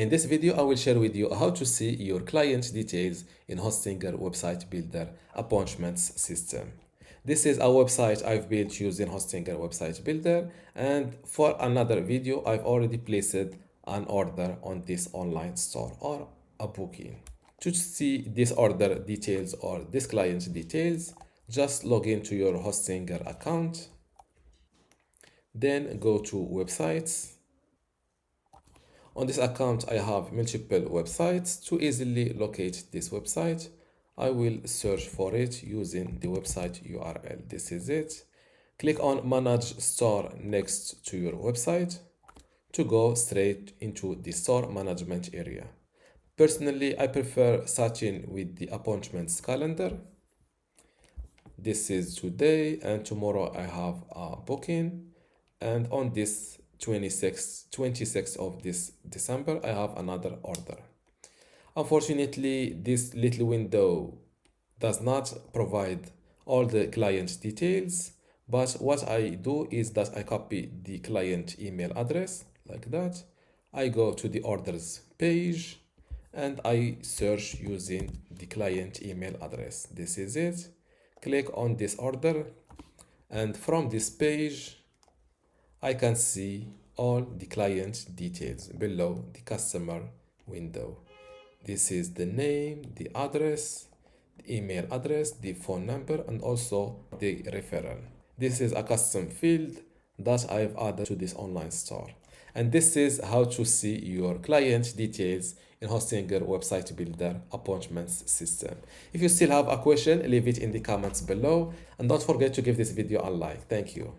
In this video, I will share with you how to see your client details in Hostinger Website Builder appointments system. This is a website I've built using Hostinger Website Builder, and for another video, I've already placed an order on this online store or a booking. To see this order details or this client details, just log into your Hostinger account, then go to websites. On this account, I have multiple websites. To easily locate this website, I will search for it using the website URL. This is it. Click on Manage Store next to your website to go straight into the store management area. Personally, I prefer starting with the appointments calendar. This is today, and tomorrow I have a booking, and on this 26th of this December, I have another order. Unfortunately, this little window does not provide all the client details, but what I do is that I copy the client email address like that. I go to the orders page and I search using the client email address. This is it. Click on this order, and from this page, I can see all the client details below the customer window. This is the name, the address, the email address, the phone number, and also the referral. This is a custom field that I've added to this online store. And this is how to see your client details in Hostinger Website Builder appointments system. If you still have a question, leave it in the comments below, and don't forget to give this video a like. Thank you.